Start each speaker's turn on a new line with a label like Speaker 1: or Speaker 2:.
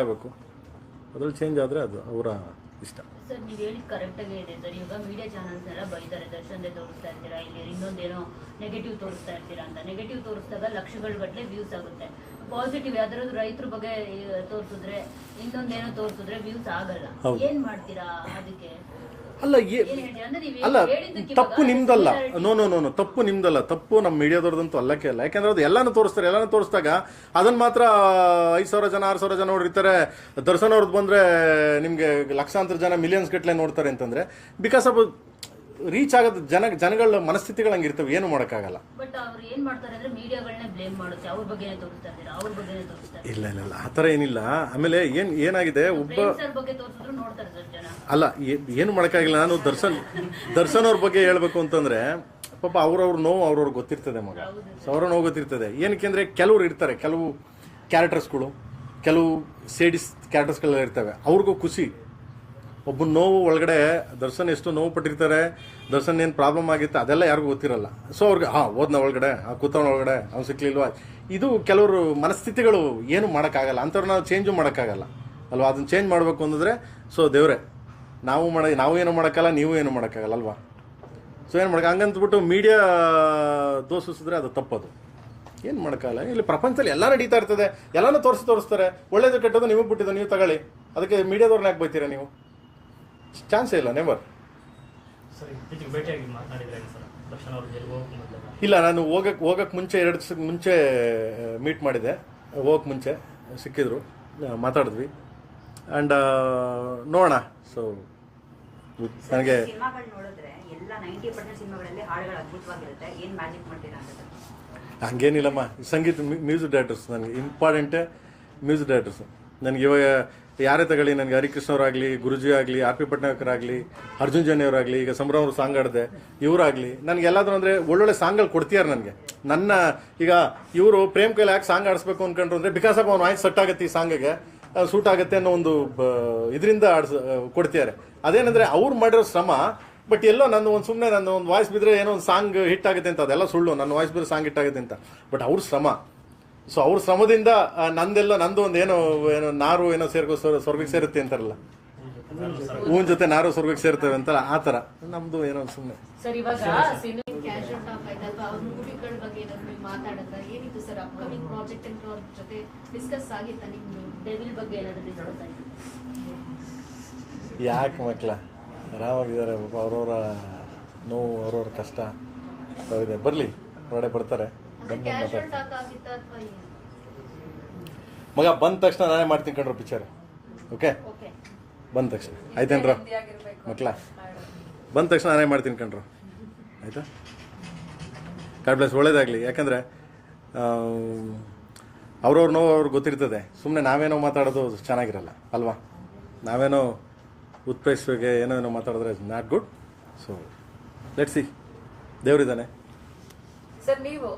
Speaker 1: ಆಗಬೇಕು. ಅದ್ರಲ್ಲಿ ಚೇಂಜ್ ಆದರೆ ಅದು ಅವರ ಇಷ್ಟ.
Speaker 2: ಸರ್ ನೀವು ಹೇಳಿದ ಕರೆಕ್ಟಾಗೇ ಇದೆ ಸರ್. ಇವಾಗ ಮೀಡಿಯಾ ಚಾನಲ್ಸ್ನೆಲ್ಲ ಬೈತಾರೆ, ದರ್ಶನ್ದೇ ತೋರಿಸ್ತಾ ಇರ್ತೀರಾ, ಇಲ್ಲಿ ಇನ್ನೊಂದೇನೋ ನೆಗೆಟಿವ್ ತೋರಿಸ್ತಾ ಇರ್ತೀರಾ ಅಂತ. ನೆಗೆಟಿವ್ ತೋರಿಸಿದಾಗ ಲಕ್ಷಗಳ ಗಟ್ಟಲೆ ವ್ಯೂಸ್ ಆಗುತ್ತೆ. ಪಾಸಿಟಿವ್ ಯಾವ್ದಾದ್ರು ರೈತರ ಬಗ್ಗೆ ತೋರಿಸಿದ್ರೆ, ಇನ್ನೊಂದೇನೋ ತೋರಿಸಿದ್ರೆ ವ್ಯೂಸ್ ಆಗಲ್ಲ. ಏನ್ ಮಾಡ್ತೀರಾ ಅದಕ್ಕೆ?
Speaker 1: ಅಲ್ಲ ಅಲ್ಲ, ತಪ್ಪು ನಿಮ್ದಲ್ಲ. ನೋ ತಪ್ಪು ನಿಮ್ದಲ್ಲ, ತಪ್ಪು ನಮ್ಮ ಮೀಡಿಯಾದವ್ರದಂತೂ ಅಲ್ಲಕ್ಕೆ ಅಲ್ಲ. ಯಾಕಂದ್ರೆ ಅದು ಎಲ್ಲಾನು ತೋರಿಸ್ತಾರೆ. ಎಲ್ಲಾನು ತೋರಿಸಿದಾಗ ಅದನ್ನ ಮಾತ್ರ 5,000 ಜನ 6,000 ಜನ ನೋಡಿರ್ತಾರೆ. ದರ್ಶನ್ ಅವ್ರದ್ದು ಬಂದ್ರೆ ನಿಮ್ಗೆ ಲಕ್ಷಾಂತರ ಜನ ಮಿಲಿಯನ್ಸ್ ಗಟ್ಟಲೆ ನೋಡ್ತಾರೆ ಅಂತಂದ್ರೆ ಬಿಕಾಸ್ ಆಫ್ ರೀಚ್ ಆಗೋದು ಜನಗಳ ಮನಸ್ಥಿತಿಗಳು ಹಂಗಿರ್ತವೆ, ಏನು ಮಾಡೋಕ್ಕಾಗಲ್ಲ.
Speaker 2: ಬಟ್ ಅವ್ರು ಏನ್ ಮಾಡ್ತಾರೆ ಅಂದ್ರೆ ಮೀಡಿಯಾಗಳನ್ನ ಬ್ಲೇಮ್ ಮಾಡುತ್ತೆ, ಅವ್ರ ಬಗ್ಗೆನೇ ತೋರಿಸ್ತಾ ಇದ್ದೀರಾ, ಅವ್ರ ಬಗ್ಗೆನೇ ತೋರಿಸ್ತಾರೆ.
Speaker 1: ಇಲ್ಲ ಆ ಥರ ಏನಿಲ್ಲ. ಆಮೇಲೆ ಏನಾಗಿದೆ, ಒಬ್ಬ
Speaker 2: ಬಗ್ಗೆ ತೋರಿಸಿದ್ರು ನೋಡ್ತಾರೆ ಸರ್ ಜನ.
Speaker 1: ಅಲ್ಲ, ಏನು ಮಾಡೋಕ್ಕಾಗಿಲ್ಲ. ನಾನು ದರ್ಶನ್ ಅವ್ರ ಬಗ್ಗೆ ಹೇಳ್ಬೇಕು ಅಂತಂದ್ರೆ ಪಾಪ ಅವ್ರವ್ರ ನೋವು ಅವ್ರವ್ರಿಗೆ ಗೊತ್ತಿರ್ತದೆ ಮಗ. ಸೊ ಅವ್ರ ನೋವು ಗೊತ್ತಿರ್ತದೆ. ಏನಕ್ಕೆ ಅಂದ್ರೆ ಕೆಲವ್ರು ಇರ್ತಾರೆ, ಕೆಲವು ಕ್ಯಾರೆಕ್ಟರ್ಸ್ಗಳು, ಕೆಲವು ಸೇಡಿಸ್ ಕ್ಯಾರೆಕ್ಟರ್ಸ್ಗಳೆಲ್ಲ ಇರ್ತವೆ. ಅವ್ರಿಗೂ ಖುಷಿ. ಒಬ್ಬ ನೋವು ಒಳಗಡೆ ದರ್ಶನ್ ಎಷ್ಟು ನೋವು ಪಟ್ಟಿರ್ತಾರೆ, ದರ್ಶನ್ ಏನು ಪ್ರಾಬ್ಲಮ್ ಆಗಿತ್ತು ಅದೆಲ್ಲ ಯಾರಿಗೂ ಗೊತ್ತಿರಲ್ಲ. ಸೊ ಅವ್ರಿಗೆ ಓದ್ನ ಒಳಗಡೆ, ಕೂತವನ ಒಳಗಡೆ ಅವ್ನು ಸಿಕ್ಲಿಲ್ವಾ, ಇದು ಕೆಲವರು ಮನಸ್ಥಿತಿಗಳು ಏನು ಮಾಡೋಕ್ಕಾಗಲ್ಲ. ಅಂಥವ್ರು ನಾವು ಚೇಂಜು ಮಾಡೋಕ್ಕಾಗಲ್ಲ ಅಲ್ವಾ. ಅದನ್ನ ಚೇಂಜ್ ಮಾಡಬೇಕು ಅಂತಂದರೆ ಸೊ ದೇವ್ರೆ ನಾವು ಏನು ಮಾಡೋಕ್ಕಲ್ಲ, ನೀವು ಏನು ಮಾಡೋಕ್ಕಾಗಲ್ಲ ಅಲ್ವಾ. ಸೊ ಏನು ಮಾಡೋಕೆ ಹಂಗಂತಬಿಟ್ಟು ಮೀಡಿಯಾ ದೋಷಿಸಿದ್ರೆ ಅದು ತಪ್ಪದು. ಏನು ಮಾಡೋಕ್ಕಾಗಲ್ಲ. ಇಲ್ಲಿ ಪ್ರಪಂಚದಲ್ಲಿ ಎಲ್ಲ ನಡೀತಾ ಇರ್ತದೆ, ಎಲ್ಲನೂ ತೋರಿಸ್ತಾರೆ. ಒಳ್ಳೇದು ಕೆಟ್ಟದ್ದು ನಿಮಗೆ ಬಿಟ್ಟಿದ್ದು, ನೀವು ತಗೊಳ್ಳಿ. ಅದಕ್ಕೆ ಮೀಡಿಯಾದವ್ರನ್ನ ಯಾಕೆ ಬೈತೀರಾ ನೀವು? ಚಾನ್ಸೇ ಇಲ್ಲ, ನೆವರ್. ಇಲ್ಲ, ನಾನು ಹೋಗಕ್ಕೆ ಮುಂಚೆ 2 ದಿವಸ ಮುಂಚೆ ಮೀಟ್ ಮಾಡಿದೆ. ಹೋಗಕ್ಕೆ ಮುಂಚೆ ಸಿಕ್ಕಿದ್ರು, ಮಾತಾಡಿದ್ವಿ. ಆ್ಯಂಡ್ ನೋಡೋಣ. ಸೊ ನನಗೆ ಹಂಗೇನಿಲ್ಲಮ್ಮ. ಸಂಗೀತ ಮ್ಯೂಸಿಕ್ ಡೈರೆಕ್ಟರ್ಸ್ ನನಗೆ ಇಂಪಾರ್ಟೆಂಟೇ. ಮ್ಯೂಸಿಕ್ ಡೈರೆಕ್ಟರ್ಸ್ ನನಗೆ ಇವಾಗ ಯಾರೇ ತಗೊಳ್ಳಿ, ನನಗೆ ಹರಿಕೃಷ್ಣ ಅವರಾಗಲಿ, ಗುರುಜಿ ಆಗಲಿ, ಆರ್ ಪಿ ಪಟ್ನಾಯಕರಾಗಲಿ, ಅರ್ಜುನ್ ಜನ್ಯ ಅವರಾಗಲಿ, ಈಗ ಸಂಭ್ರಮ ಅವರು ಸಾಂಗ್ ಆಡಿದೆ, ಇವರಾಗಲಿ ನನಗೆ ಎಲ್ಲಾದ್ರೂ ಅಂದರೆ ಒಳ್ಳೊಳ್ಳೆ ಸಾಂಗ್ಗಳು ಕೊಡ್ತೀಯಾರ ನನಗೆ. ನನ್ನ ಈಗ ಇವರು ಪ್ರೇಮ್ ಕೈಲಿ ಯಾಕೆ ಸಾಂಗ್ ಆಡಿಸ್ಬೇಕು ಅಂದ್ಕೊಂಡ್ರು ಅಂದರೆ ಬಿಕಾಸ್ ಆಫ್ ಅವ್ನು ವಾಯ್ಸ್ ಸೆಟ್ ಆಗುತ್ತೆ, ಈ ಸಾಂಗಿಗೆ ಸೂಟ್ ಆಗುತ್ತೆ ಅನ್ನೋ ಒಂದು ಇದರಿಂದ ಕೊಡ್ತಿದ್ದಾರೆ. ಅದೇನಂದರೆ ಅವ್ರು ಮಾಡಿರೋ ಶ್ರಮ. ಬಟ್ ಎಲ್ಲೋ ನನ್ನ ಒಂದು ವಾಯ್ಸ್ ಬಿದ್ದರೆ ಏನೋ ಒಂದು ಸಾಂಗ್ ಹಿಟ್ ಆಗುತ್ತೆ ಅಂತ, ಅದೆಲ್ಲ ಸುಳ್ಳು. ನನ್ನ ವಾಯ್ಸ್ ಬಿದ್ದರೆ ಸಾಂಗ್ ಹಿಟ್ ಆಗುತ್ತೆ ಅಂತ. ಬಟ್ ಅವ್ರ ಶ್ರಮ. ಸೊ ಅವ್ರ ಶ್ರಮದಿಂದ ನಂದು ಒಂದು ಏನೋ ನಾರು ಏನೋ ಸ್ವರ್ಗಕ್ಕೆ ಸೇರುತ್ತೆ ಅಂತಾರಲ್ಲ, ಹೂವಿನ ಜೊತೆ ನಾರು ಸ್ವರ್ಗಕ್ಕೆ ಸೇರ್ತೇವೆ ಅಂತ, ಆ ಥರ ನಮ್ದು ಏನೋ ಸುಮ್ಮನೆ.
Speaker 3: ಸರ್ ಇವಾಗ ಕ್ಯಾಶುವಲ್ ಟಾಕ್ ಆಯ್ತಲ್ವಾ, ಅವ್ರ ಮೂವಿಗಳ ಬಗ್ಗೆ ಮಾತಾಡಿದ್ರೆ ಏನಿತ್ತು ಸರ್? ಅಪ್ಕಮಿಂಗ್ ಪ್ರಾಜೆಕ್ಟ್ ಅಂತ ಅವ್ರ ಜೊತೆ ಡಿಸ್ಕಸ್ ಆಗಿತ್ತ ನಿಮ್ದು? ಡೆವಿಲ್ ಬಗ್ಗೆ ಏನಾದರೂ ಡಿಸ್ಕಸ್ ಆಯ್ತು?
Speaker 1: ಯಾಕೆ ಮಕ್ಕಳ ಆರಾಮಾಗಿದ್ದಾರೆ, ಅವ್ರವ್ರ ನೋವು, ಅವ್ರವ್ರ ಕಷ್ಟ ಇದೆ. ಬರಲಿ, ಹೊರಗಡೆ ಬರ್ತಾರೆ. ಮಗ ಬಂದ ತಕ್ಷಣ ನಾನೇ ಮಾಡ್ತೀನಿ ಕಣ್ರು ಪಿಕ್ಚರ್. ಓಕೆ, ಬಂದ ತಕ್ಷಣ ಆಯ್ತೇನ್ರ ಮಕ್ಕಳ? ಬಂದ ತಕ್ಷಣ ನಾನೇ ಮಾಡ್ತೀನಿ ಕಣ್ರು, ಆಯ್ತಾ? ಗಾಡ್ ಬ್ಲೆಸ್, ಒಳ್ಳೇದಾಗಲಿ. ಯಾಕಂದರೆ ಅವ್ರವ್ರ ನೋವು ಅವ್ರಿಗೆ ಗೊತ್ತಿರ್ತದೆ. ಸುಮ್ಮನೆ ನಾವೇನೋ ಮಾತಾಡೋದು ಚೆನ್ನಾಗಿರಲ್ಲ ಅಲ್ವಾ. ನಾವೇನೋ ಉತ್ಪ್ರೇಕ್ಷೆಗೆ ಏನೋ ಮಾತಾಡಿದ್ರೆ not good. So let's see, ದೇವರಿದ್ದಾನೆ.
Speaker 3: ಸರ್ ನೀವು